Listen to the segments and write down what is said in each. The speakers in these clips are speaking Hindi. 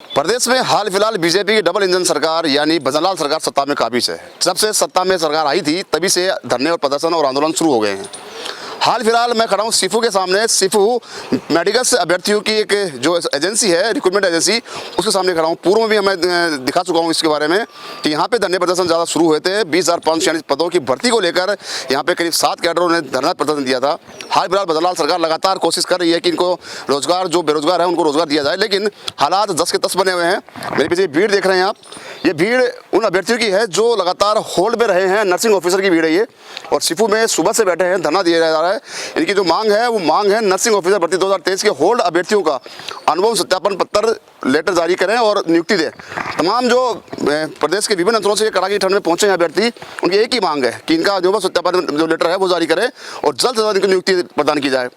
प्रदेश में हाल फिलहाल बीजेपी की डबल इंजन सरकार यानी भजनलाल सरकार सत्ता में काबिज है। जब से सत्ता में सरकार आई थी तभी से धरने और प्रदर्शन और आंदोलन शुरू हो गए हैं। हाल फिलहाल मैं खड़ा हूँ सीफू के सामने। सीफू मेडिकल से अभ्यर्थियों की एक जो एजेंसी है, रिक्रूटमेंट एजेंसी, उसके सामने खड़ा हूँ। पूर्व में भी हमें दिखा चुका हूँ इसके बारे में कि यहाँ पे धरने प्रदर्शन ज़्यादा शुरू हुए थे। 20,546 पदों की भर्ती को लेकर यहाँ पे करीब 7 कैडरों ने धरना प्रदर्शन दिया था। हाल फिलहाल भजनलाल सरकार लगातार कोशिश कर रही है कि इनको रोजगार, जो बेरोजगार है उनको रोजगार दिया जाए, लेकिन हालात 10 के 10 बने हुए हैं। मेरे पीछे भीड़ देख रहे हैं आप, ये भीड़ उन अभ्यर्थियों की है जो लगातार होल्ड में रहे हैं। नर्सिंग ऑफिसर की भीड़ है ये, और सीफू में सुबह से बैठे हैं, धरना दिया जा रहा है। इनकी जो मांग है वो मांग है नर्सिंग ऑफिसर भर्ती 2023 के होल्ड अभ्यर्थियों का अनुभव सत्यापन पत्र लेटर जारी करें और नियुक्ति दें। तमाम जो प्रदेश के विभिन्न अंचलों से कड़ाके की ठंड में पहुंचे हैं अभ्यर्थी, उनकी एक ही मांग है कि इनका अनुभव सत्यापन जो लेटर है वो जारी करें और जल्द से जल्द इनको नियुक्ति प्रदान की जाए।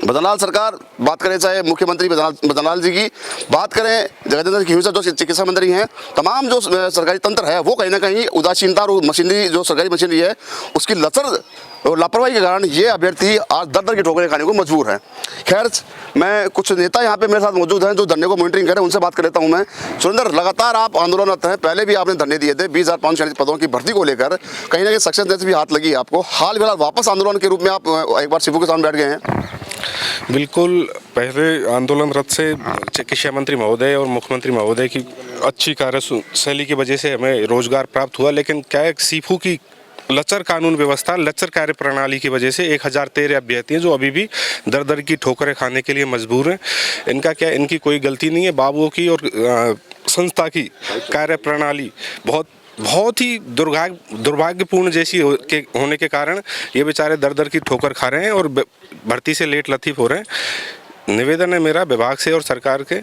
भजनलाल सरकार बात करें, चाहे मुख्यमंत्री भजनलाल जी की बात करें, जगदेंद्र खींवसर जो चिकित्सा मंत्री हैं, तमाम जो सरकारी तंत्र है वो कहीं ना कहीं उदासीनता और मशीनरी, जो सरकारी मशीनरी है उसकी लचर और लापरवाही के कारण ये अभ्यर्थी आज दर दर की ठोकरें खाने को मजबूर है। खैर, मैं कुछ नेता यहाँ पे मेरे साथ मौजूद हैं जो धरने को मॉनिटरिंग करें, उनसे बात कर लेता हूँ मैं। सुरेंद्र, लगातार आप आंदोलनरत हैं, पहले भी आपने धरने दिए थे 20,546 पदों की भर्ती को लेकर, कहीं ना कहीं सक्सेस जैसे भी हाथ लगी आपको। हाल फिलहाल वापस आंदोलन के रूप में आप एक बार सीफू के सामने बैठ गए हैं। बिल्कुल, पहले आंदोलनरत से चिकित्सा मंत्री महोदय और मुख्यमंत्री महोदय की अच्छी कार्यशैली की वजह से हमें रोजगार प्राप्त हुआ, लेकिन क्या है, सीफू की लचर कानून व्यवस्था, लचर कार्य प्रणाली की वजह से 1013 अभ्यर्थी हैं जो अभी भी दर दर की ठोकरें खाने के लिए मजबूर हैं। इनका क्या, इनकी कोई गलती नहीं है। बाबुओं की और संस्था की कार्य प्रणाली बहुत ही दुर्भाग्यपूर्ण जैसी होने के कारण ये बेचारे दर दर की ठोकर खा रहे हैं और भर्ती से लेट लतीफ़ हो रहे हैं। निवेदन है मेरा विभाग से और सरकार के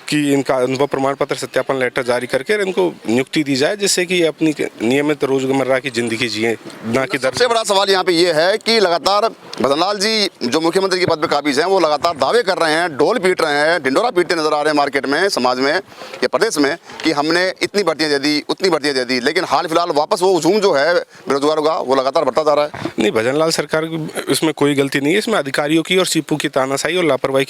कि इनका अनुभव प्रमाण पत्र सत्यापन लेटर जारी करके इनको नियुक्ति दी जाए, जिससे कि ये अपनी नियमित रोजमर्रा की जिंदगी जिए, ना कि दर। सबसे बड़ा सवाल यहाँ पे ये है कि लगातार भजनलाल जी जो मुख्यमंत्री के पद पे काबिज हैं वो लगातार दावे कर रहे हैं, ढोल पीट रहे हैं, ढिंडोरा पीटते नजर आ रहे हैं मार्केट में, समाज में या प्रदेश में, कि हमने इतनी भर्तियाँ दे दी, उतनी भर्तियाँ दे दी, लेकिन हाल फिलहाल वापस वो हुजूम जो है बेरोजगारों का वो लगातार बढ़ता जा रहा है। नहीं, भजनलाल सरकार की इसमें कोई गलती नहीं है। इसमें अधिकारियों की और सीपू की तानाशाही और लापरवाही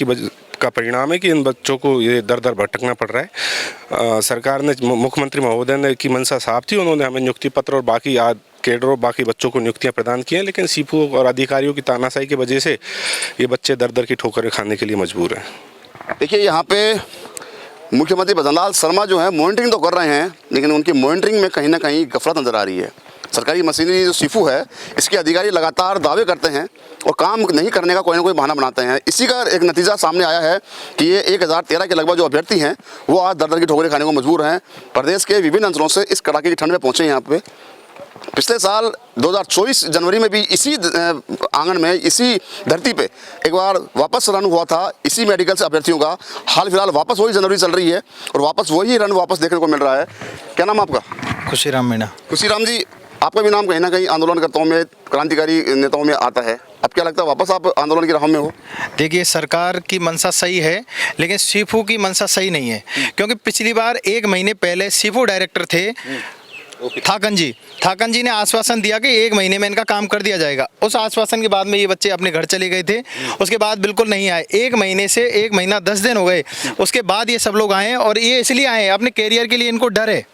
का परिणाम है कि इन बच्चों को ये दर दर भटकना पड़ रहा है। सरकार ने, मुख्यमंत्री महोदय ने की मंशा साफ थी, उन्होंने हमें नियुक्ति पत्र और बाकी कैडरों, बाकी बच्चों को नियुक्तियां प्रदान की हैं, लेकिन सीपू और अधिकारियों की तानाशाही की वजह से ये बच्चे दर दर की ठोकरें खाने के लिए मजबूर हैं। देखिए, यहाँ पे मुख्यमंत्री भजनलाल शर्मा जो है मॉनिटरिंग तो कर रहे हैं, लेकिन उनकी मॉनिटरिंग में कहीं ना कहीं गफलत नजर आ रही है। सरकारी मशीनरी जो सीफू है, इसके अधिकारी लगातार दावे करते हैं और काम नहीं करने का कोई ना कोई बहाना बनाते हैं। इसी का एक नतीजा सामने आया है कि ये 1013 के लगभग जो अभ्यर्थी हैं वो आज दर दर की ठोकरें खाने को मजबूर हैं। प्रदेश के विभिन्न अंचलों से इस कड़ाके की ठंड में पहुँचे हैं यहाँ पे। पिछले साल 2024 जनवरी में भी इसी आंगन में, इसी धरती पे एक बार वापस रन हुआ था इसी मेडिकल से अभ्यर्थियों का। हाल फिलहाल वापस वही जनवरी चल रही है और वापस वही रन वापस देखने को मिल रहा है। क्या नाम आपका? खुशीराम मीणा। खुशीराम जी, आपका भी नाम कहीं ना कहीं आंदोलनकर्ताओं में, क्रांतिकारी नेताओं में आता है। अब क्या लगता है वापस आप आंदोलन की राह में हो? देखिए, सरकार की मंशा सही है, लेकिन सीफू की मंशा सही नहीं है, क्योंकि पिछली बार 1 महीने पहले सीफू डायरेक्टर थे थाकन जी ने आश्वासन दिया कि 1 महीने में इनका काम कर दिया जाएगा। उस आश्वासन के बाद में ये बच्चे अपने घर चले गए थे, उसके बाद बिल्कुल नहीं आए। 1 महीने से 1 महीना 10 दिन हो गए, उसके बाद ये सब लोग आए हैं और ये इसलिए आए हैं, अपने कैरियर के लिए इनको डर है।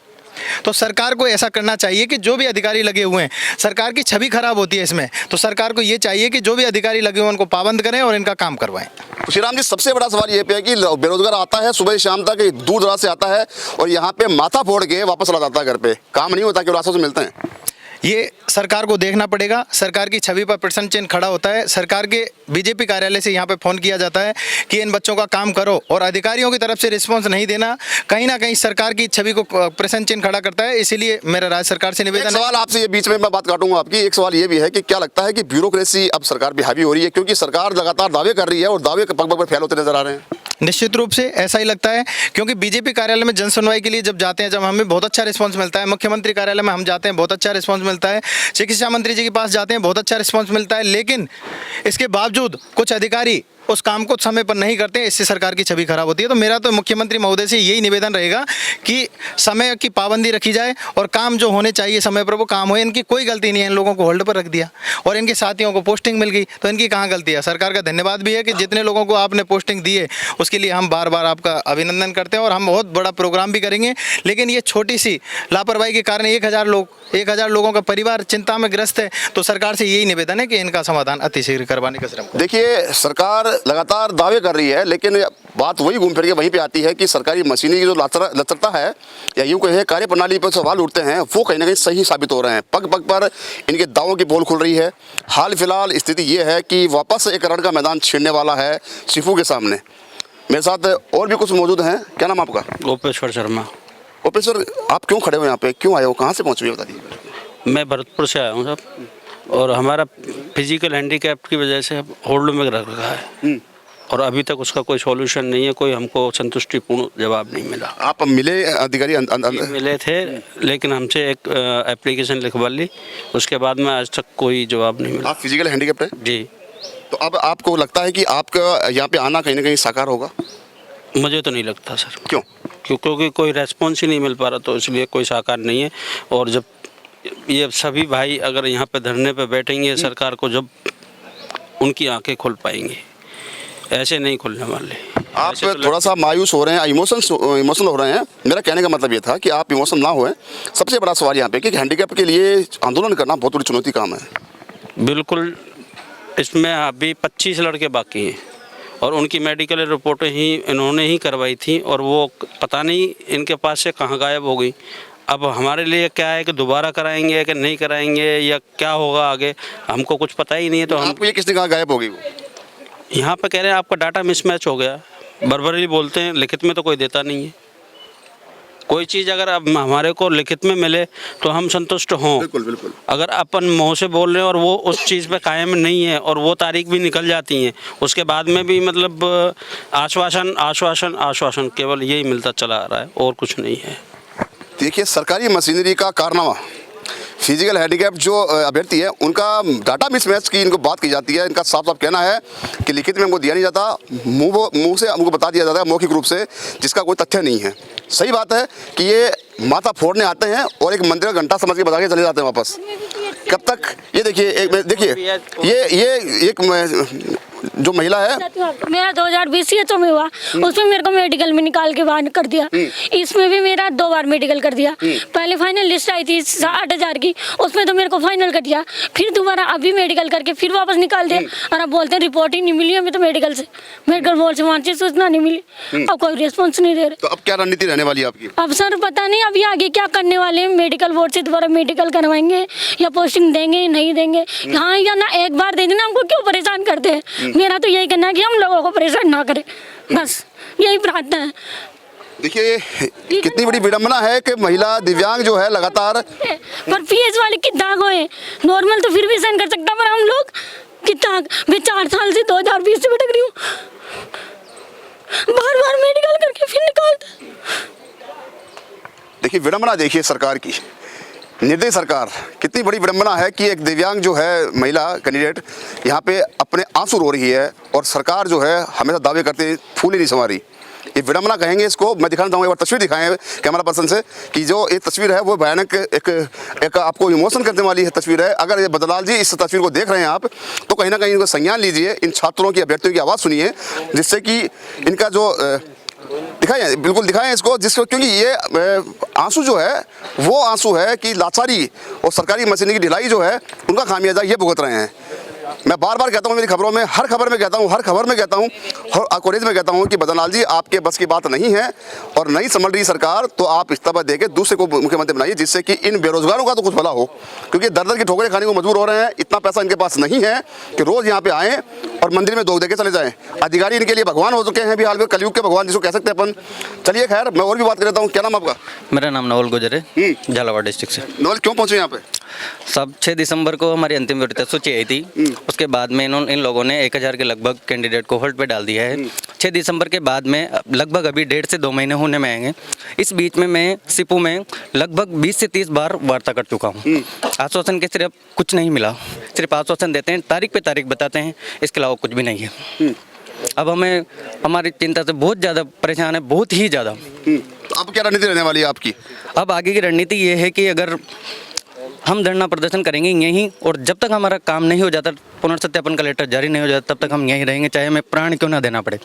तो सरकार को ऐसा करना चाहिए कि जो भी अधिकारी लगे हुए हैं, सरकार की छवि खराब होती है इसमें, तो सरकार को ये चाहिए कि जो भी अधिकारी लगे हुए हैं उनको पाबंद करें और इनका काम करवाएं। खुशीराम जी, सबसे बड़ा सवाल ये पे है कि बेरोजगार आता है सुबह शाम तक, दूर दराज से आता है और यहाँ पे माथा फोड़ के वापस चला जाता है घर पे। काम नहीं होता, केवल रास्तों से मिलते हैं। ये सरकार को देखना पड़ेगा। सरकार की छवि पर प्रश्न चिन्ह खड़ा होता है। सरकार के बीजेपी कार्यालय से यहाँ पे फ़ोन किया जाता है कि इन बच्चों का काम करो, और अधिकारियों की तरफ से रिस्पांस नहीं देना कहीं ना कहीं सरकार की छवि को प्रश्न चिन्ह खड़ा करता है। इसीलिए मेरा राज्य सरकार से निवेदन है। सवाल आपसे, ये बीच में मैं बात काटूंगा आपकी, एक सवाल ये भी है कि क्या लगता है कि ब्यूरोक्रेसी अब सरकार पे हावी हो रही है, क्योंकि सरकार लगातार दावे कर रही है और दावे पग पग पर फेल होते नजर आ रहे हैं? निश्चित रूप से ऐसा ही लगता है, क्योंकि बीजेपी कार्यालय में जन सुनवाई के लिए जब जाते हैं, जब हमें बहुत अच्छा रिस्पांस मिलता है। मुख्यमंत्री कार्यालय में हम जाते हैं, बहुत अच्छा रिस्पांस मिलता है। चिकित्सा मंत्री जी के पास जाते हैं, बहुत अच्छा रिस्पांस मिलता है। लेकिन इसके बावजूद कुछ अधिकारी उस काम को समय पर नहीं करते हैं, इससे सरकार की छवि खराब होती है। तो मेरा तो मुख्यमंत्री महोदय से यही निवेदन रहेगा कि समय की पाबंदी रखी जाए और काम जो होने चाहिए समय पर वो काम हो। इनकी कोई गलती नहीं है, इन लोगों को होल्ड पर रख दिया और इनके साथियों को पोस्टिंग मिल गई, तो इनकी कहाँ गलती है। सरकार का धन्यवाद भी है कि जितने लोगों को आपने पोस्टिंग दी है उसके लिए हम बार बार आपका अभिनंदन करते हैं और हम बहुत बड़ा प्रोग्राम भी करेंगे। लेकिन ये छोटी सी लापरवाही के कारण 1000 लोगों का परिवार चिंता में ग्रस्त है। तो सरकार से यही निवेदन है कि इनका समाधान अतिशीघ्र करवाने का श्रम करें। देखिए, सरकार लगातार दावे कर रही है, लेकिन बात वही घूम फिर के वहीं पे आती है कि सरकारी मशीनरी की जो लचरता है या यूँ कहे कार्य प्रणाली पर सवाल उठते हैं, वो कहीं ना कहीं सही साबित हो रहे हैं। पग पग पर इनके दावों की पोल खुल रही है। हाल फिलहाल स्थिति ये है कि वापस एक रण का मैदान छिड़ने वाला है सिफू के सामने। मेरे साथ और भी कुछ मौजूद हैं। क्या नाम आपका? गोपेश्वर शर्मा। ओपेश्वर, आप क्यों खड़े हो यहाँ पे, क्यों आए हो, कहाँ से पहुँचे हुए बता दीजिए। मैं भरतपुर से आया हूँ साहब, और हमारा फिजिकल हैंडीकैप की वजह से होल्ड में रख रखा है और अभी तक उसका कोई सॉल्यूशन नहीं है, कोई हमको संतुष्टिपूर्ण जवाब नहीं मिला। आप मिले अधिकारी मिले थे, लेकिन हमसे एक एप्लीकेशन लिखवा ली, उसके बाद में आज तक कोई जवाब नहीं मिला। आप फिजिकल हैंडीकैप्ड हैं? जी। तो अब आपको लगता है कि आपका यहाँ पे आना कहीं ना कहीं साकार होगा? मुझे तो नहीं लगता सर। क्यों? क्योंकि कोई रेस्पॉन्स ही नहीं मिल पा रहा, तो इसलिए कोई साकार नहीं है। और जब ये सभी भाई अगर यहाँ पे धरने पे बैठेंगे, सरकार को जब उनकी आंखें खुल पाएंगी, ऐसे नहीं खुलने वाले। आप थोड़ा सा मायूस हो रहे हैं, इमोशनल हो रहे हैं। मेरा कहने का मतलब ये था कि आप इमोशनल ना होएं। सबसे बड़ा सवाल यहाँ पे कि हैंडीकैप के लिए आंदोलन करना बहुत बड़ी चुनौती काम है। बिल्कुल, इसमें अभी 25 लड़के बाकी हैं और उनकी मेडिकल रिपोर्टें ही इन्होंने ही करवाई थी और वो पता नहीं इनके पास से कहाँ गायब हो गई। अब हमारे लिए क्या है कि दोबारा कराएंगे कि नहीं कराएंगे या क्या होगा आगे, हमको कुछ पता ही नहीं है। तो आपको ये किसने कहा गायब हो गई? यहाँ पे कह रहे हैं आपका डाटा मिसमैच हो गया, बर्बरली बोलते हैं, लिखित में तो कोई देता नहीं है। कोई चीज़ अगर अब हमारे को लिखित में मिले तो हम संतुष्ट हों। बिल्कुल बिल्कुल। अगर अपन मुँह से बोल रहे हैं और वो उस चीज़ पे कायम नहीं है और वो तारीख भी निकल जाती है, उसके बाद में भी मतलब आश्वासन आश्वासन आश्वासन केवल यही मिलता चला आ रहा है और कुछ नहीं है। देखिए, सरकारी मशीनरी का कारनामा, फिजिकल हैंडीकैप जो अभ्यर्थी है उनका डाटा मिसमैच की इनको बात की जाती है। इनका साफ साफ कहना है कि लिखित में हमको दिया नहीं जाता, मुंह से हमको बता दिया जाता है मौखिक रूप से, जिसका कोई तथ्य नहीं है। सही बात है कि ये माथा फोड़ने आते हैं और एक मंदिर का घंटा समझ के बता के चले जाते हैं वापस। कब तक? ये देखिए ये एक जो महिला है, मेरा 2020 सीएचओ में हुआ, उसमें मेरे को मेडिकल में निकाल के बाहर कर दिया। इसमें भी मेरा 2 बार मेडिकल कर दिया। पहले फाइनल लिस्ट आई थी 8,000 की, उसमें तो मेरे को फाइनल कर दिया, फिर दोबारा अभी मेडिकल करके फिर वापस निकाल दिया। और अब बोलते हैं रिपोर्ट ही नहीं मिली हमें तो मेडिकल से, मेडिकल बोर्ड से वहाँ से सूचना नहीं मिली। अब कोई रिस्पॉन्स नहीं दे रहे। तो अब क्या रणनीति रहने वाली है आपकी? अब सर पता नहीं अभी आगे क्या करने वाले हैं। मेडिकल बोर्ड से दोबारा मेडिकल करवाएंगे या पोस्टिंग देंगे नहीं देंगे, हाँ या ना, एक बार दे देना, हमको क्यों परेशान करते हैं। मेरा तो यही कहना है कि हम लोगों को परेशान ना करें, बस यही प्रार्थना है। देखिए, कितनी बड़ी विडंबना है कि महिला दिव्यांग जो है लगातार, पर पीएच वाले कितना गए, नॉर्मल तो फिर भी सहन कर सकता, पर हम लोग कितना, मैं 4 साल से 2020 से भटक रही हूँ, बार बार मेडिकल करके फिर निकालते। देखिए विडंबना, देखिए सरकार की, निर्दयी सरकार, कितनी बड़ी विडंबना है कि एक दिव्यांग जो है महिला कैंडिडेट यहाँ पे अपने आंसू रो रही है और सरकार जो है हमेशा दावे करते फूल ही नहीं संवारी। ये विडंबना कहेंगे इसको। मैं दिखाना चाहूँगा, एक बार तस्वीर दिखाएं कैमरा पर्सन से कि जो ये तस्वीर है वो भयानक एक आपको इमोशन करने वाली है तस्वीर है। अगर ये बदलाल जी इस तस्वीर को देख रहे हैं आप, तो कहीं ना कहीं इनको संज्ञान लीजिए, इन छात्रों की, अभ्यर्थियों की आवाज़ सुनिए, जिससे कि इनका जो दिखाएं, बिल्कुल दिखाएं इसको, जिसको, क्योंकि ये आंसू जो है वो आंसू है कि लाचारी और सरकारी मशीनरी की ढिलाई जो है उनका खामियाजा ये भुगत रहे हैं। मैं बार बार कहता हूँ, मेरी खबरों में, हर खबर में कहता हूँ, हर कवरेज में कहता हूँ कि बदनलाल जी आपके बस की बात नहीं है और नहीं संभल रही सरकार, तो आप इस्तीफा देके दूसरे को मुख्यमंत्री बनाइए, जिससे कि इन बेरोजगारों का तो कुछ भला हो, क्योंकि दर दर की ठोकरें खाने को मजबूर हो रहे हैं। इतना पैसा इनके पास नहीं है कि रोज यहाँ पे आएँ और मंदिर में दोग देके चले जाएँ। अधिकारी इनके लिए भगवान हो चुके हैं भी हाल में, कलयुग के भगवान जिसको कह सकते हैं अपन। चलिए खैर, मैं और भी बात कर लेता हूँ। क्या नाम आपका? मेरा नाम नवल गुजर है, झालावाड़ डिस्ट्रिक्ट से। नवल, क्यों पहुँचे यहाँ पे? सब 6 दिसंबर को हमारी अंतिम वरीयता सूची आई थी, उसके बाद में इन लोगों ने 1000 के लगभग कैंडिडेट को होल्ड पे डाल दिया है। 6 दिसंबर के बाद में लगभग अभी 1.5 से 2 महीने होने में आएंगे। इस बीच में मैं सिपू में लगभग 20 से 30 बार वार्ता कर चुका हूँ। आश्वासन के सिर्फ कुछ नहीं मिला, सिर्फ आश्वासन देते हैं, तारीख पे तारीख बताते हैं, इसके अलावा कुछ भी नहीं है। अब हमें हमारी चिंता से बहुत ज़्यादा परेशान है, बहुत ही ज़्यादा। तो अब क्या रणनीति रहने वाली है आपकी? अब आगे की रणनीति ये है कि अगर हम धरना प्रदर्शन करेंगे यहीं, और जब तक हमारा काम नहीं हो जाता, पुनर्सत्यापन का लेटर जारी नहीं हो जाता, तब तक हम यहीं रहेंगे, चाहे हमें प्राण क्यों ना देना पड़े।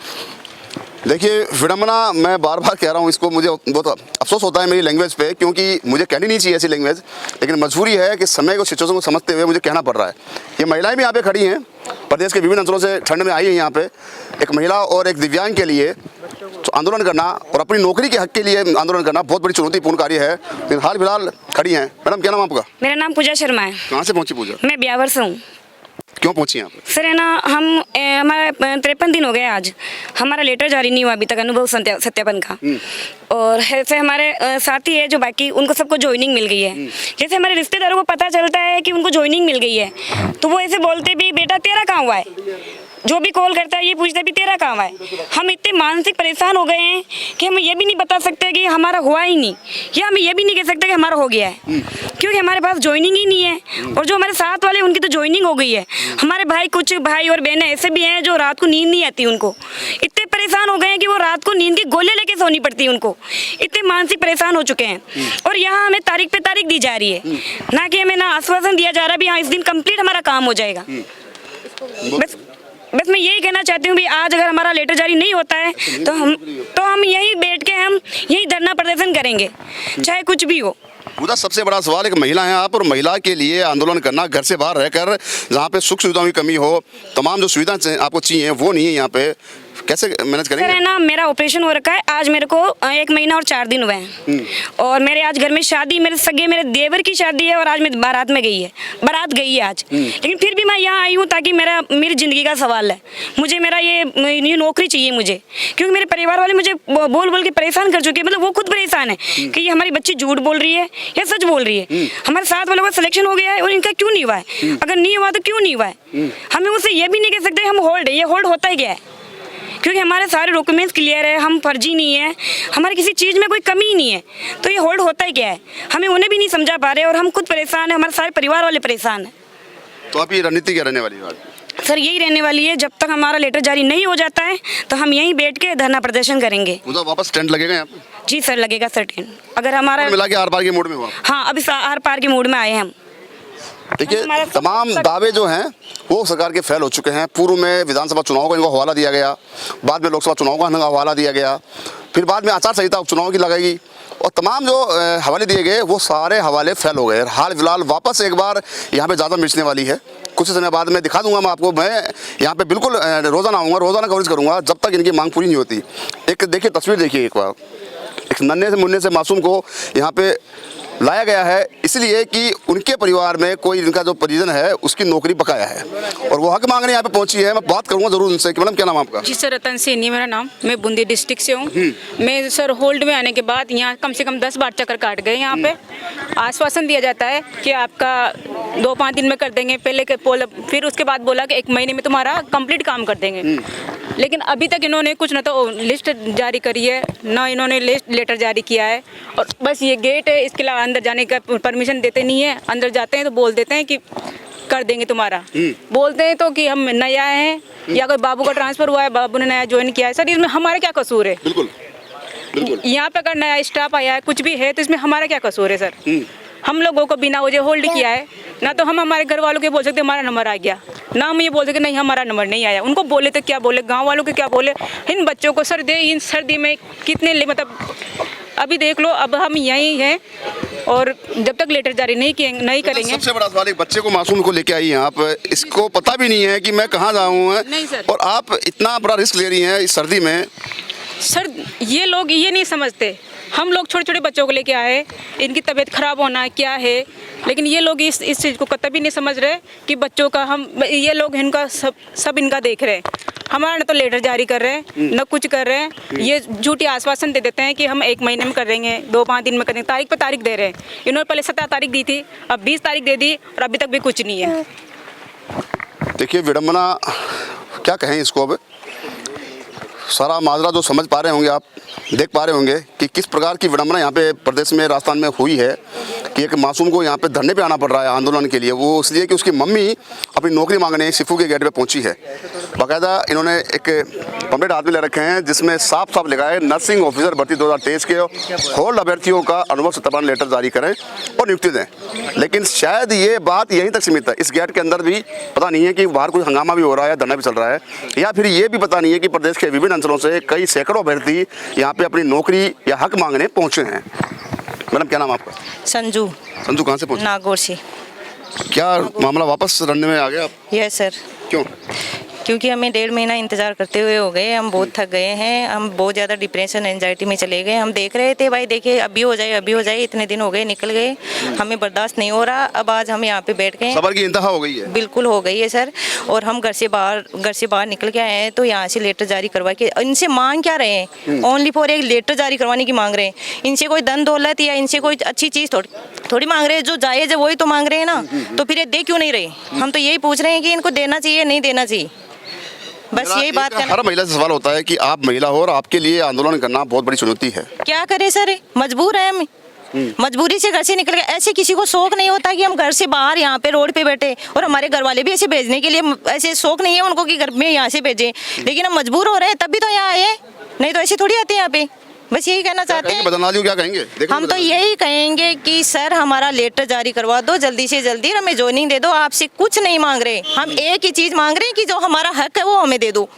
देखिए विडम्बना, मैं बार बार कह रहा हूँ इसको, मुझे बहुत अफसोस होता है मेरी लैंग्वेज पे, क्योंकि मुझे कहनी नहीं चाहिए ऐसी लैंग्वेज, लेकिन मजबूरी है कि समय को, सिचुएशन को समझते हुए मुझे कहना पड़ रहा है। ये महिलाएं भी यहाँ पे खड़ी हैं, प्रदेश के विभिन्न अंचलों से ठंड में आई है यहाँ पे। एक महिला और एक दिव्यांग के लिए तो आंदोलन करना और अपनी नौकरी के हक के लिए आंदोलन करना बहुत बड़ी चुनौतीपूर्ण कार्य है, लेकिन हाल फिलहाल खड़ी हैं। मैडम क्या नाम आपका? मेरा नाम पूजा शर्मा है। कहाँ से पहुँची पूजा? मैं ब्यावर से हूँ। क्यों पहुँची यहाँ पे? सर है ना, हमारा 53 दिन हो गए आज, हमारा लेटर जारी नहीं हुआ अभी तक अनुभव सत्यापन का। और ऐसे हमारे साथी है जो बाकी, उनको सबको ज्वाइनिंग मिल गई है। जैसे हमारे रिश्तेदारों को पता चलता है कि उनको ज्वाइनिंग मिल गई है, तो वो ऐसे बोलते भी बेटा तेरा कहाँ हुआ है, जो भी कॉल करता है ये पूछता है भी तेरा काम है। हम इतने मानसिक परेशान हो गए हैं कि हम ये भी नहीं बता सकते कि हमारा हुआ ही नहीं, या हम ये भी नहीं कह सकते कि हमारा हो गया है, क्योंकि हमारे पास ज्वाइनिंग ही नहीं है। और जो हमारे साथ वाले उनकी तो ज्वाइनिंग हो गई है। हमारे भाई, कुछ भाई और बहनें ऐसे भी हैं जो रात को नींद नहीं आती उनको, इतने परेशान हो गए हैं कि वो रात को नींद की गोलियां लेके सोनी पड़ती है उनको, इतने मानसिक परेशान हो चुके हैं। और यहाँ हमें तारीख पे तारीख दी जा रही है, ना कि हमें ना आश्वासन दिया जा रहा है भी हाँ इस दिन कंप्लीट हमारा काम हो जाएगा। बस मैं यही कहना चाहती हूँ भी आज अगर हमारा लेटर जारी नहीं होता है तो हम यहीं बैठ के हम यहीं धरना प्रदर्शन करेंगे, चाहे कुछ भी हो। पूरा सबसे बड़ा सवाल, एक महिला हैं आप, और महिला के लिए आंदोलन करना, घर से बाहर रहकर, जहाँ पे सुख सुविधाओं की कमी हो, तमाम जो सुविधाएं आपको चाहिए वो नहीं है यहाँ पे, कैसे मैनेज करेंगे? सर है ना, मेरा ऑपरेशन हो रखा है, आज मेरे को 1 महीना और 4 दिन हुए हैं। और मेरे आज घर में शादी, मेरे देवर की शादी है, और आज मैं बारात गई है आज। लेकिन फिर भी मैं यहाँ आई हूँ ताकि मेरी ज़िंदगी का सवाल है, मुझे मेरा ये नौकरी चाहिए मुझे, क्योंकि मेरे परिवार वाले मुझे बोल बोल के परेशान कर चुके हैं। मतलब वो खुद परेशान है कि ये हमारी बच्ची झूठ बोल रही है या सच बोल रही है। हमारे साथ वालों का सिलेक्शन हो गया है और इनका क्यों नहीं हुआ है? अगर नहीं हुआ तो क्यों नहीं हुआ है? हमें उससे ये भी नहीं कह सकते हम होल्ड है, ये होल्ड होता ही गया है, क्योंकि हमारे सारे डॉक्यूमेंट्स क्लियर है, हम फर्जी नहीं है, हमारे किसी चीज़ में कोई कमी नहीं है, तो ये होल्ड होता ही क्या है? हमें उन्हें भी नहीं समझा पा रहे और हम खुद परेशान हैं, हमारे सारे परिवार वाले परेशान हैं। तो आप ये रणनीति क्या रहने वाली है? सर यही रहने वाली है, जब तक हमारा लेटर जारी नहीं हो जाता है तो हम यहीं बैठ के धरना प्रदर्शन करेंगे। उधर वापस टेंट लगेगा यहाँ पे? जी सर, लगेगा सर टेंट। अगर हमारा मिला के आर पार के मोड में हुआ? हाँ, अभी आर पार के मूड में आए हैं हम। देखिए तमाम दावे जो हैं वो सरकार के फेल हो चुके हैं। पूर्व में विधानसभा चुनाव का इनको हवाला दिया गया, बाद में लोकसभा चुनाव का इनको हवाला दिया गया, फिर बाद में आचार संहिता उपचुनाव की लगाई, और तमाम जो हवाले दिए गए वो सारे हवाले फेल हो गए। हाल फिलहाल वापस एक बार यहाँ पे ज़्यादा मिर्चने वाली है। कुछ समय बाद मैं दिखा दूंगा मैं आपको, मैं यहाँ पे बिल्कुल रोज़ाना आऊँगा, रोज़ाना कवरेज करूँगा जब तक इनकी मांग पूरी नहीं होती। एक देखिए तस्वीर देखिए एक बार, एक नन्हे से मुन्ने से मासूम को यहाँ पे लाया गया है इसलिए कि उनके परिवार में कोई इनका जो परिजन है उसकी नौकरी बकाया है, और वो हक मांगने यहाँ पे पहुंची है। मैं बात करूंगा जरूर उनसे कि मैडम क्या नाम आपका? जी सर, रतन सेनी मेरा नाम, मैं बूंदी डिस्ट्रिक्ट से हूँ। मैं सर होल्ड में आने के बाद यहाँ कम से कम 10 बार चक्कर काट गए। यहाँ पे आश्वासन दिया जाता है कि आपका 2-5 दिन में कर देंगे, पहले के फिर उसके बाद बोला कि 1 महीने में तुम्हारा कंप्लीट काम कर देंगे। लेकिन अभी तक इन्होंने कुछ ना तो लिस्ट जारी करी है, ना इन्होंने लेटर जारी किया है, और बस ये गेट है, इसके अलावा अंदर जाने का परमिशन देते नहीं है। अंदर जाते हैं तो बोल देते हैं कि कर देंगे तुम्हारा, बोलते हैं तो कि हम नया हैं या कोई बाबू का ट्रांसफर हुआ है, बाबू ने नया ज्वाइन किया है। सर इसमें हमारा क्या कसूर है? बिल्कुल बिल्कुल, यहाँ पे अगर नया स्टाफ आया है, कुछ भी है, तो इसमें हमारा क्या कसूर है सर? हम लोगों को बिना वजह होल्ड किया है, ना तो हम हमारे घर वालों के बोल सकते हमारा नंबर आ गया, ना हम ये बोल सकते नहीं हमारा नंबर नहीं आया। उनको बोले तो क्या बोले, गांव वालों के क्या बोले? इन बच्चों को इन सर्दी में कितने मतलब अभी देख लो, अब हम यहीं हैं और जब तक लेटर जारी नहीं करेंगे। सबसे बड़ा सवाल, एक बच्चे को, मासूम को लेके आई हैं आप, इसको पता भी नहीं है कि मैं कहाँ जाऊँ, नहीं सर, और आप इतना बड़ा रिस्क ले रही हैं इस सर्दी में। सर ये लोग ये नहीं समझते, हम लोग छोटे छोटे बच्चों को लेके आए, इनकी तबीयत खराब होना क्या है, लेकिन ये लोग इस चीज़ को कतई नहीं समझ रहे कि बच्चों का ये लोग इनका सब इनका देख रहे हैं। हमारा न तो लेटर जारी कर रहे हैं, न कुछ कर रहे हैं, ये झूठी आश्वासन दे देते हैं कि हम 1 महीने में कर देंगे, 2-5 दिन में कर देंगे, तारीख पे तारीख दे रहे हैं। इन्होंने पहले 17 तारीख दी थी, अब 20 तारीख दे दी, और अभी तक भी कुछ नहीं है। देखिए विडम्बना क्या कहें इसको, अब सारा माजरा जो समझ पा रहे होंगे आप, देख पा रहे होंगे कि किस प्रकार की विडम्बना यहाँ पे प्रदेश में, राजस्थान में हुई है कि एक मासूम को यहाँ पे धरने पे आना पड़ रहा है आंदोलन के लिए। वो इसलिए कि उसकी मम्मी अपनी नौकरी मांगने सिफू के गेट पे पहुँची है। बाकायदा इन्होंने एक पंपलेट हाथ में ले रखे हैं जिसमें साफ साफ लिखा है नर्सिंग ऑफिसर भर्ती 2023 के होल्ड अभ्यर्थियों का अनुभव सत्यापन लेटर जारी करें और नियुक्ति दें। लेकिन शायद ये बात यहीं तक सीमित है। इस गेट के अंदर भी पता नहीं है कि बाहर कोई हंगामा भी हो रहा है, धरना भी चल रहा है, या फिर ये भी पता नहीं है कि प्रदेश के विभिन्न अंचलों से कई सैकड़ों अभ्यर्थी यहाँ पे अपनी नौकरी या हक मांगने पहुँचे हैं। मैडम क्या नाम आपका? संजू। संजू कहाँ से पहुँचे? नागौर से। क्या मामला वापस लड़ने में आ गया आप? Yes sir. क्यों? क्योंकि हमें 1.5 महीना इंतज़ार करते हुए हो गए, हम बहुत थक गए हैं, हम बहुत ज़्यादा डिप्रेशन एंजाइटी में चले गए। हम देख रहे थे भाई देखिए अभी हो जाए, इतने दिन हो गए निकल गए, हमें बर्दाश्त नहीं हो रहा। अब आज हम यहाँ पे बैठ गए, सबर की इंतहा हो गई है। बिल्कुल हो गई है सर। और हम घर से बाहर निकल के आए हैं, तो यहाँ से लेटर जारी करवा के इनसे मांग क्या रहे हैं? ओनली फॉर एक लेटर जारी करवाने की मांग रहे हैं। इनसे कोई धन दौलत या इनसे कोई अच्छी चीज़ थोड़ी मांग रहे हैं। जो जायज़ है वही तो मांग रहे हैं ना, तो फिर ये दे क्यों नहीं रहे? हम तो यही पूछ रहे हैं कि इनको देना चाहिए नहीं देना चाहिए, बस यही बात करना। हर महिला से सवाल होता है कि आप महिला हो और आपके लिए आंदोलन करना बहुत बड़ी चुनौती है। क्या करें सर, मजबूर है हम, मजबूरी से घर से निकल गए। ऐसे किसी को शौक नहीं होता कि हम घर से बाहर यहाँ पे रोड पे बैठे, और हमारे घर वाले भी ऐसे भेजने के लिए ऐसे शौक नहीं है उनको कि घर में यहाँ से भेजें, लेकिन हम मजबूर हो रहे हैं तभी तो यहाँ आए, नहीं तो ऐसे थोड़ी आते हैं यहाँ पे। बस यही कहना चाहते हैं। बदलना क्या कहेंगे? हम तो यही कहेंगे कि सर हमारा लेटर जारी करवा दो जल्दी से जल्दी, हमें ज्वाइनिंग दे दो। आपसे कुछ नहीं मांग रहे, हम एक ही चीज़ मांग रहे हैं कि जो हमारा हक है वो हमें दे दो,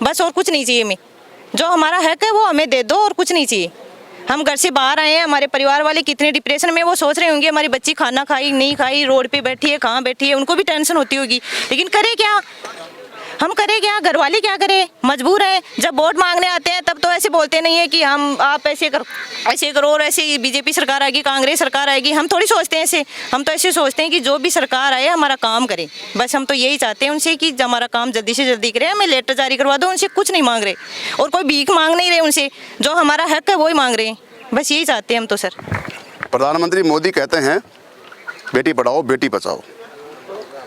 बस और कुछ नहीं चाहिए हमें। जो हमारा हक है वो हमें दे दो और कुछ नहीं चाहिए। हम घर से बाहर आए हैं, हमारे परिवार वाले कितने डिप्रेशन में वो सोच रहे होंगे हमारी बच्ची खाना खाई नहीं खाई, रोड पे बैठी है, कहाँ बैठी है, उनको भी टेंशन होती होगी। लेकिन करे क्या, हम करें क्या, घर वाले क्या करें, मजबूर है। जब वोट मांगने आते हैं तब तो ऐसे बोलते नहीं है कि हम आप ऐसे करो और ऐसे बीजेपी सरकार आएगी, कांग्रेस सरकार आएगी। हम थोड़ी सोचते हैं ऐसे, हम तो ऐसे सोचते हैं कि जो भी सरकार आए हमारा काम करे। बस हम तो यही चाहते हैं उनसे कि हमारा काम जल्दी से जल्दी करे, हमें लेटर जारी करवा दो। उनसे कुछ नहीं मांग रहे और कोई भीख मांग नहीं रहे उनसे, जो हमारा हक है वही मांग रहे हैं। बस यही चाहते हैं हम तो सर। प्रधानमंत्री मोदी कहते हैं बेटी पढ़ाओ बेटी बचाओ,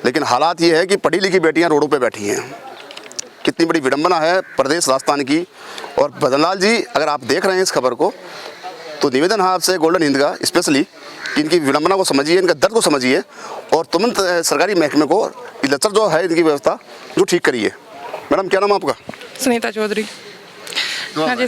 लेकिन हालात ये है कि पढ़ी लिखी बेटियां रोडों पे बैठी हैं। कितनी बड़ी विडंबना है प्रदेश राजस्थान की। और भजनलाल जी, अगर आप देख रहे हैं इस खबर को तो निवेदन है आपसे गोल्डन हिंद का स्पेशली कि इनकी विडंबना को समझिए, इनका दर्द को समझिए और तुरंत सरकारी महकमे को लचर जो है इनकी व्यवस्था जो ठीक करिए। मैडम क्या नाम है आपका? सुनीता चौधरी। हाँ जी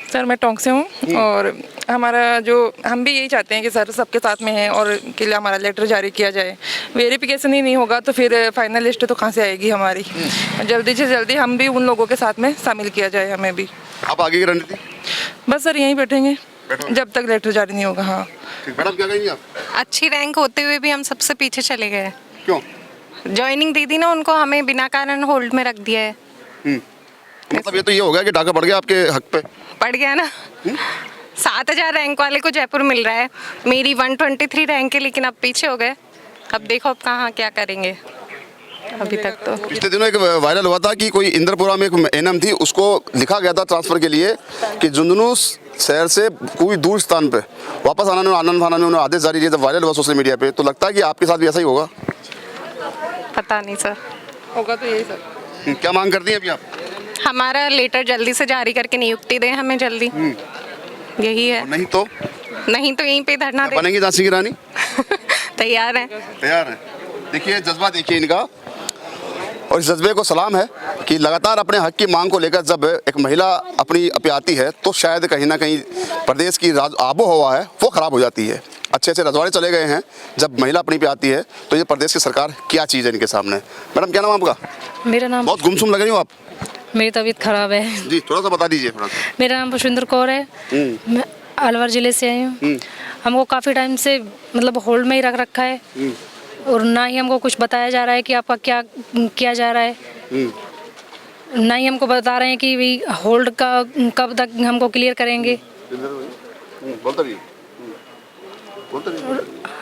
सर मैं टोंक से हूँ और हमारा जो हम भी यही चाहते हैं कि सर सबके साथ में है और के लिए हमारा लेटर जारी किया जाए। वेरिफिकेशन ही नहीं होगा तो फिर फाइनल लिस्ट तो कहाँ से आएगी हमारी? जल्दी से जल्दी हम भी उन लोगों के साथ में शामिल किया जाए हमें भी। आप आगे की रणनीति? बस सर यहीं बैठेंगे जब तक लेटर जारी नहीं होगा। हाँ मैडम क्या कहेंगे आप? अच्छी रैंक होते हुए भी हम सबसे पीछे चले गए। क्यों? ज्वाइनिंग दी थी ना उनको, हमें बिना कारण होल्ड में रख दिया है। मतलब ये तो ये हो गया कि डाका पड़ गया आपके हक पे? पड़ गया ना। 7,000 रैंक वाले को जयपुर मिल रहा है, मेरी 123 रैंक है, लेकिन अब पीछे हो गए। अब देखो अब कहाँ क्या करेंगे। अभी तक तो पिछले दिनों एक वायरल हुआ था कि कोई इंद्रपुरा में एक एनएम थी, उसको लिखा गया था ट्रांसफर के लिए कि झुंझुनू शहर से कोई दूर स्थान पे वापस आना, आनंद थाना में उन्होंने आदेश जारी किया था। वायरल हुआ सोशल मीडिया पे। तो लगता है कि आपके साथ भी ऐसा ही होगा? पता नहीं सर, होगा तो यही सर। क्या मांग करती हैं अभी आप? हमारा लेटर जल्दी से जारी करके नियुक्ति दें हमें जल्दी, यही है। नहीं तो यहीं पे धरना दें। बनेंगी झांसी की रानी? तैयार है। देखिए जज्बा देखिए इनका, और इस जज्बे को सलाम है कि लगातार अपने हक की मांग को लेकर जब एक महिला अपनी पे आती है तो शायद कहीं ना कहीं प्रदेश की आबो हवा है वो खराब हो जाती है। अच्छे से रजवाड़े चले गए हैं, जब महिला अपनी पे आती है तो ये प्रदेश की सरकार क्या चीज़ है इनके सामने। मैडम क्या नाम आपका? मेरा नाम, बहुत गुमसुम लग रही हो आप। मेरी तबीयत खराब है जी, थोड़ा सा बता दीजिए थोड़ा सा। मेरा नाम पुष्पिंदर कौर है, मैं अलवर ज़िले से आई हूँ। हमको काफ़ी टाइम से मतलब होल्ड में ही रख रखा है और ना ही हमको कुछ बताया जा रहा है कि आपका क्या किया जा रहा है, ना ही हमको बता रहे हैं कि भाई होल्ड का कब तक हमको क्लियर करेंगे।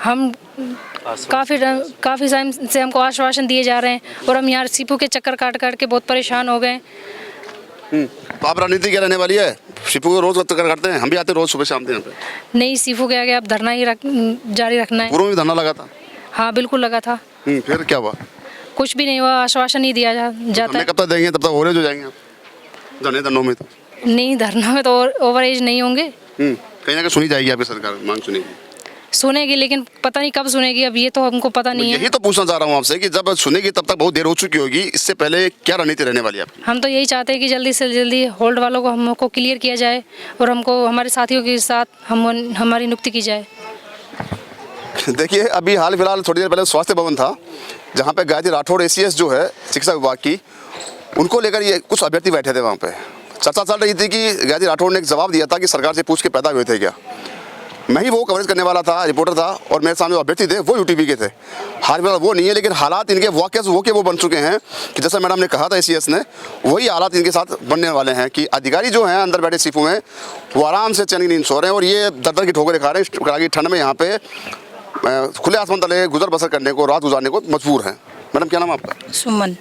हम काफ़ी टाइम से हमको आश्वासन दिए जा रहे हैं और हम यहाँ सीपू के चक्कर काट के बहुत परेशान हो गए। तो आप राजनीति क्या रहने वाली है? सीपू को रोज चक्कर काटते हैं, हम भी आते हैं रोज सुबह शाम यहाँ पे। नहीं, सीपू के आगे आप धरना ही जारी रखना है। पूर्व में धरना लगा था? हाँ बिल्कुल लगा था। फिर क्या हुआ? कुछ भी नहीं हुआ, आश्वासन नहीं दिया जाता है। कब तक देंगे? तब तक ओवरेज हो जाएंगे आप धरनों में? तो नहीं, धरना में तो ओवर एज नहीं होंगे। कहीं ना कहीं सुनी जाएगी आपकी सरकार, मांग सुनेगी? सुनेगी, लेकिन पता नहीं कब सुनेगी, अब ये तो हमको पता नहीं है। यही तो पूछना चाह रहा हूँ आपसे कि जब सुनेगी तब तक बहुत देर हो चुकी होगी, इससे पहले क्या रणनीति रहने वाली है आपकी? हम तो यही चाहते हैं कि जल्दी से जल्दी होल्ड वालों को हमको क्लियर किया जाए और हमको हमारे साथियों के साथ हमारी नियुक्ति की जाए। देखिए, अभी हाल फिलहाल थोड़ी देर पहले स्वास्थ्य भवन था, जहाँ पे गायत्री राठौड़ ACS जो है चिकित्सा विभाग की, उनको लेकर ये कुछ अभ्यर्थी बैठे थे। वहाँ पे चर्चा चल रही थी कि गायत्री राठौड़ ने एक जवाब दिया था कि सरकार से पूछ के पैदा हुए थे क्या। मैं ही वो कवरेज करने वाला था, रिपोर्टर था, और मेरे सामने जो अभ्यर्थी थे वो UTP के थे। हाल फिलहाल वो नहीं है, लेकिन हालात इनके वो बन चुके हैं कि जैसा मैडम ने कहा था ACS ने, वही हालात इनके साथ बनने वाले हैं कि अधिकारी जो हैं अंदर बैठे सीफू में, वो आराम से चैन की नींद सो रहे हैं और ये दर की ठोकरें खा रहे हैं। कड़ाकी ठंड में यहाँ पे खुले आसमान तले गुजर बसर करने को, रात गुजारने को मजबूर हैं। मैडम, क्या नाम है आपका? सुमन।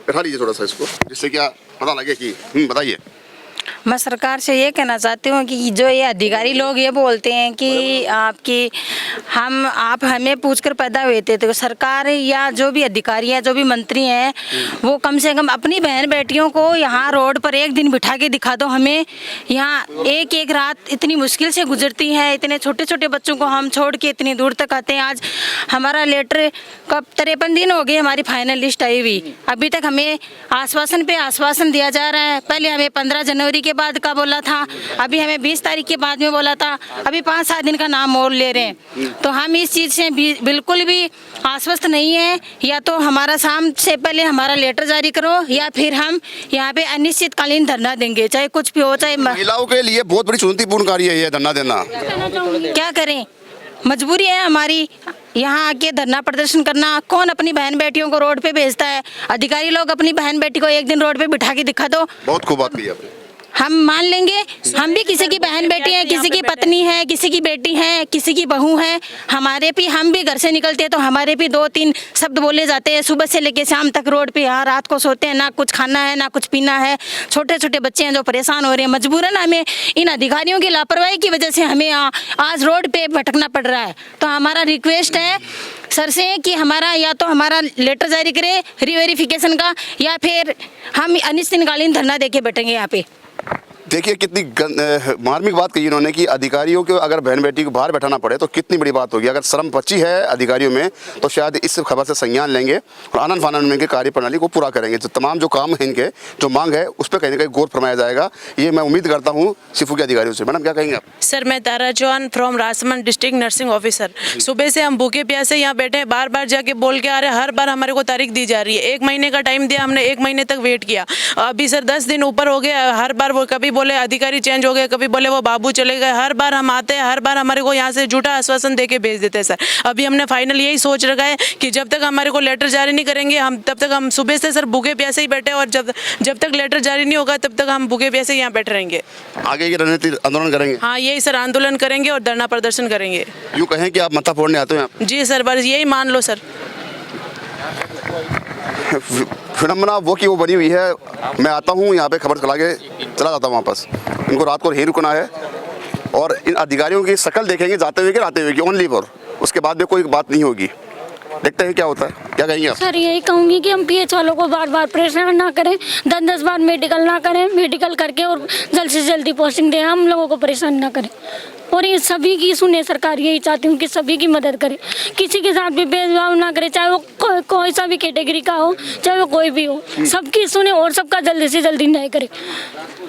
बैठा लीजिए थोड़ा सा इसको, जिससे क्या पता लगे कि बताइए। मैं सरकार से ये कहना चाहती हूँ कि जो ये अधिकारी लोग ये बोलते हैं कि आप हमें पूछकर पैदा हुए थे, तो सरकार या जो भी अधिकारी हैं, जो भी मंत्री हैं, वो कम से कम अपनी बहन बेटियों को यहाँ रोड पर एक दिन बिठा के दिखा दो। हमें यहाँ एक एक रात इतनी मुश्किल से गुजरती है, इतने छोटे छोटे बच्चों को हम छोड़ के इतनी दूर तक आते हैं। आज हमारा लेटर कब 53 दिन हो गए हमारी फाइनल लिस्ट आई हुई, अभी तक हमें आश्वासन पे आश्वासन दिया जा रहा है। पहले हमें 15 जनवरी के बाद का बोला था, अभी हमें 20 तारीख के बाद में बोला था, अभी 5-7 दिन का नाम और ले रहे हैं। तो हम इस चीज़ से बिल्कुल भी आश्वस्त नहीं है। या तो हमारा शाम से पहले हमारा लेटर जारी करो, या फिर हम यहाँ पे अनिश्चितकालीन धरना देंगे, चाहे कुछ भी हो। चाहे महिलाओं के लिए बहुत बड़ी चुनौतीपूर्ण कार्य है ये धरना देना। क्या करें, मजबूरी है हमारी यहाँ आके धरना प्रदर्शन करना। कौन अपनी बहन बेटियों को रोड पे भेजता है? अधिकारी लोग अपनी बहन बेटी को एक दिन रोड पे बिठा के दिखा दो। बहुत खूब बात की आपने। हम मान लेंगे, हम भी किसी की बहन बेटी है, किसी की पत्नी है, किसी की बेटी है, किसी की बहू है। हमारे भी, हम भी घर से निकलते हैं तो हमारे भी 2-3 शब्द बोले जाते हैं। सुबह से लेके शाम तक रोड पे यहाँ रात को सोते हैं, ना कुछ खाना है ना कुछ पीना है। छोटे छोटे बच्चे हैं जो परेशान हो रहे हैं। मजबूरन हमें इन अधिकारियों की लापरवाही की वजह से हमें आज रोड पे भटकना पड़ रहा है। तो हमारा रिक्वेस्ट है सर से कि हमारा या तो हमारा लेटर जारी करे रीवेरिफिकेशन का, या फिर हम अनिश्चितकालीन धरना देके बैठेंगे यहाँ पे। देखिए, कितनी मार्मिक बात कही इन्होंने कि अधिकारियों को अगर बहन बेटी को बाहर बैठाना पड़े तो कितनी बड़ी बात होगी। अगर शर्म बची है अधिकारियों में तो शायद इस खबर से संज्ञान लेंगे और आनंद फानंद में कार्य प्रणाली को पूरा करेंगे। जो तमाम जो काम है इनके, जो मांग है, उस पर कहीं ना कहीं गौर फरमाया जाएगा। ये मैं उम्मीद करता हूँ सिफू के अधिकारियों से। मैडम, क्या कहेंगे आप? सर, मैं Tara Chauhan from Rajsamand district nursing officer. सुबह से हम भूखे प्यासे यहाँ बैठे हैं, बार बार जाके बोल के आ रहे हैं। हर बार हमारे को तारीख दी जा रही है। 1 महीने का टाइम दिया हमने, 1 महीने तक वेट किया। अभी सर 10 दिन ऊपर हो गया। हर बार वो कभी बोले अधिकारी चेंज हो गए, कभी बोले वो बाबू चले गए। हर बार हम आते हैं, हर बार हमारे को यहाँ से झूठा आश्वासन देके भेज देते हैं सर। अभी हमने फाइनल यही सोच रखा है कि जब तक हमारे को लेटर जारी नहीं करेंगे हम, तब तक हम सुबह से सर भूखे प्यासे ही बैठे, और जब तक लेटर जारी नहीं होगा तब तक हम भूखे प्यासे यहाँ बैठे रहेंगे। आगे की रणनीति आंदोलन करेंगे? हाँ, यही सर, आंदोलन करेंगे और धरना प्रदर्शन करेंगे। यूँ कहें कि आप मत्था फोड़ने आते हैं? जी सर, बस यही मान लो सर। विडम्बना वो की वो बनी हुई है। मैं आता हूँ यहाँ पे, खबर चला के चला जाता हूँ वापस। इनको रात को यहीं रुकना है और इन अधिकारियों की शक्ल देखेंगे जाते हुए कि आते हुए कि ओनली फॉर, उसके बाद में कोई बात नहीं होगी। देखते हैं क्या होता है। क्या कहेंगे आप? सर, यही कहूँगी कि हम PH वालों को बार बार परेशान ना करें, 10-10 बार मेडिकल ना करें, मेडिकल करके और जल्द से जल्दी पोस्टिंग दें, हम लोगों को परेशान ना करें। और ये सभी की सुने सरकार, यही चाहती हूँ कि सभी की मदद करे, किसी के साथ भी भेदभाव ना करे, चाहे वो कोई सा भी कैटेगरी का हो, चाहे वो कोई भी हो, सबकी सुने और सबका जल्दी से जल्दी न्याय करे।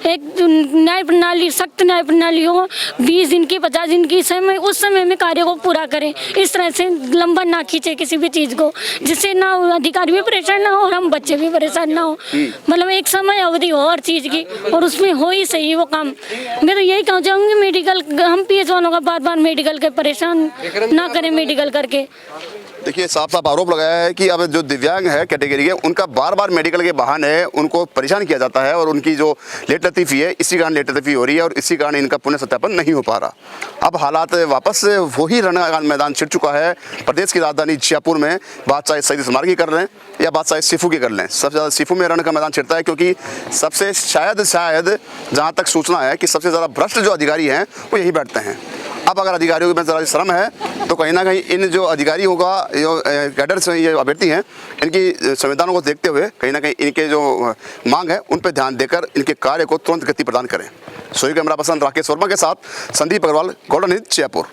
एक न्याय प्रणाली, सख्त न्याय प्रणाली हो, 20 दिन की 50 दिन की समय, उस समय में कार्य को पूरा करें। इस तरह से लंबा ना खींचे किसी भी चीज़ को, जिससे ना अधिकारी भी परेशान ना हो और हम बच्चे भी परेशान ना हो। मतलब एक समय अवधि हो हर चीज़ की और उसमें हो ही सही वो काम। मैं तो यही कहना चाहूँगी, मेडिकल हम PH वालों का बार बार मेडिकल के परेशान ना करें मेडिकल करके। देखिए, साफ साफ आरोप लगाया है कि अब जो दिव्यांग है कैटेगरी के, उनका बार बार मेडिकल के बहाने उनको परेशान किया जाता है और उनकी जो लेट लतीफ़ी है, इसी कारण लेट लतीफ़ी हो रही है और इसी कारण इनका पुनः सत्यापन नहीं हो पा रहा। अब हालात वापस वही रण मैदान छिड़ चुका है प्रदेश की राजधानी जयपुर में। बात चाहे शहीद स्मारक की कर लें या बात चाहे सिफू की कर लें, सबसे ज़्यादा सिफू में रण का मैदान छिड़ता है, क्योंकि सबसे शायद जहाँ तक सूचना है कि सबसे ज़्यादा भ्रष्ट जो अधिकारी हैं वो यहीं बैठते हैं। अब अगर अधिकारियों में ज़रा शर्म है तो कहीं ना कहीं इन जो अधिकारियों का जो कैडर्स हैं, ये अभ्यर्थी हैं, इनकी संविधानों को देखते हुए कहीं ना कहीं इनके जो मांग है उन पर ध्यान देकर इनके कार्य को तुरंत गति प्रदान करें। सोई कैमरा पर्सन राकेश वर्मा के साथ संदीप अग्रवाल, गोल्डन हिल्स, जयपुर।